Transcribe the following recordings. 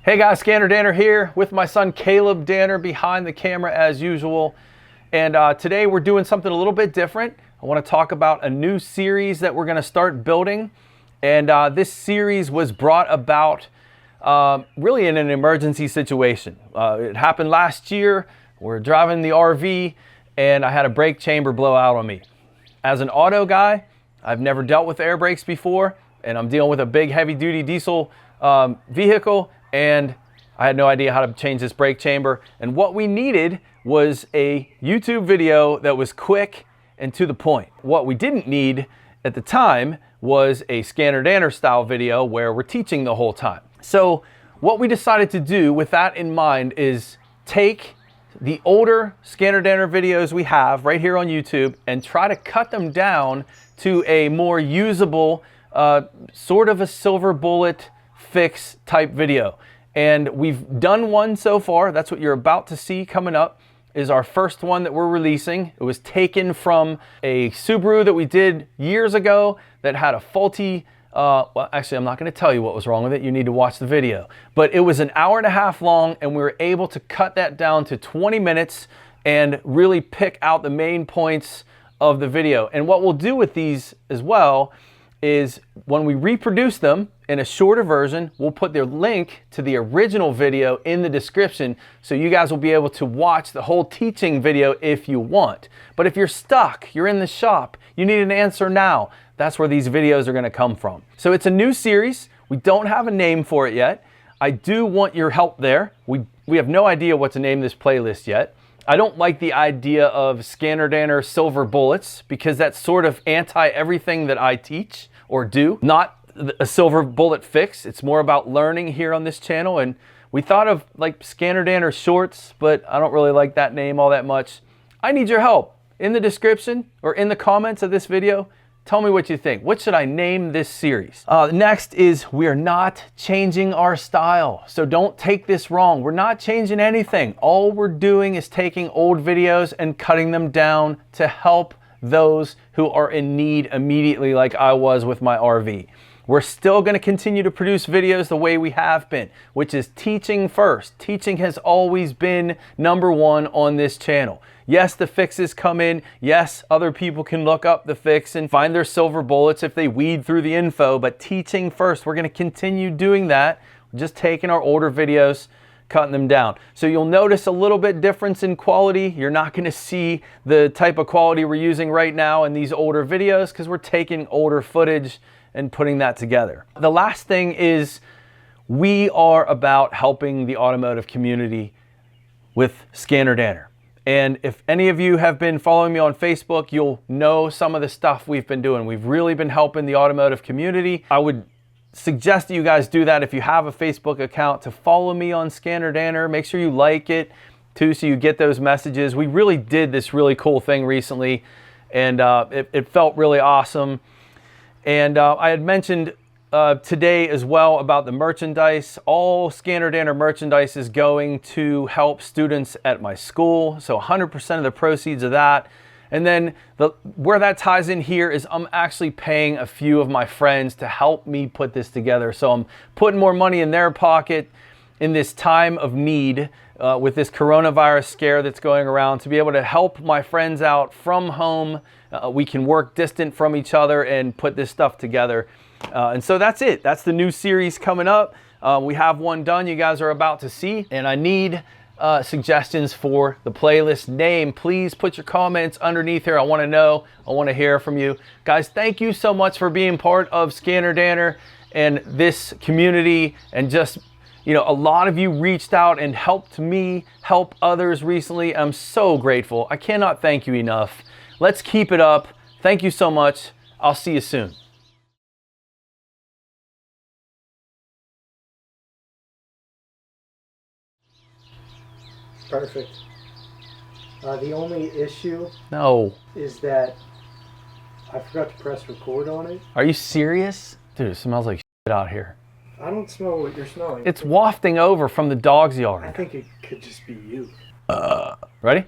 Hey guys, ScannerDanner here with my son Caleb Danner behind the camera as usual. And today we're doing something a little bit different. I want to talk about a new series that we're going to start building. And this series was brought about really in an emergency situation. It happened last year. We're driving the RV and I had a brake chamber blow out on me. As an auto guy, I've never dealt with air brakes before, and I'm dealing with a big heavy duty diesel vehicle, and I had no idea how to change this brake chamber. And what we needed was a YouTube video that was quick and to the point. What we didn't need at the time was a ScannerDanner style video where we're teaching the whole time. So what we decided to do with that in mind is take the older ScannerDanner videos we have right here on YouTube and try to cut them down to a more usable, sort of a silver bullet fix type video. And we've done one so far. That's what you're about to see coming up, is our first one that we're releasing. It was taken from a Subaru that we did years ago that had a faulty, well, actually, I'm not going to tell you what was wrong with it. You need to watch the video. But it was an hour and a half long, and we were able to cut that down to 20 minutes and really pick out the main points of the video. And what we'll do with these as well is when we reproduce them in a shorter version, we'll put their link to the original video in the description, so you guys will be able to watch the whole teaching video if you want. But if you're stuck, you're in the shop, you need an answer now, that's where these videos are going to come from. So it's a new series. We don't have a name for it yet. I do want your help there. We have no idea what to name this playlist yet. I don't like the idea of ScannerDanner Silver Bullets because that's sort of anti everything that I teach or do. Not a silver bullet fix. It's more about learning here on this channel. And we thought of like ScannerDanner Shorts, but I don't really like that name all that much. I need your help. In the description or in the comments of this video, tell me what you think. What should I name this series? Next is, we are not changing our style. So don't take this wrong. We're not changing anything. All we're doing is taking old videos and cutting them down to help those who are in need immediately, like I was with my RV. We're still going to continue to produce videos the way we have been, which is teaching first. Teaching has always been number one on this channel. Yes, the fixes come in. Yes, other people can look up the fix and find their silver bullets if they weed through the info, but teaching first. We're going to continue doing that. Just taking our older videos, cutting them down. So you'll notice a little bit difference in quality. You're not going to see the type of quality we're using right now in these older videos because we're taking older footage and putting that together. The last thing is, we are about helping the automotive community with ScannerDanner. And if any of you have been following me on Facebook, you'll know some of the stuff we've been doing. We've really been helping the automotive community. I would suggest that you guys do that if you have a Facebook account, to follow me on ScannerDanner. Make sure you like it too, so you get those messages. We really did this really cool thing recently, and it felt really awesome. And I had mentioned today as well about the merchandise. All ScannerDanner merchandise is going to help students at my school. So 100% of the proceeds of that. And then where that ties in here is I'm actually paying a few of my friends to help me put this together. So I'm putting more money in their pocket in this time of need with this coronavirus scare that's going around, to be able to help my friends out from home. We can work distant from each other and put this stuff together. And so that's it. That's the new series coming up. We have one done you guys are about to see, and I need suggestions for the playlist name. Please put your comments underneath here. I want to know. I want to hear from you. Guys, thank you so much for being part of ScannerDanner and this community. And just, you know, a lot of you reached out and helped me help others recently. I'm so grateful. I cannot thank you enough. Let's keep it up. Thank you so much. I'll see you soon. Perfect. The only issue is that I forgot to press record on it. Are you serious? Dude, it smells like shit out here. I don't smell what you're smelling. It's wafting over from the dog's yard. I think it could just be you. Ready?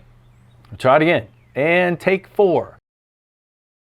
We'll try it again. And take 4.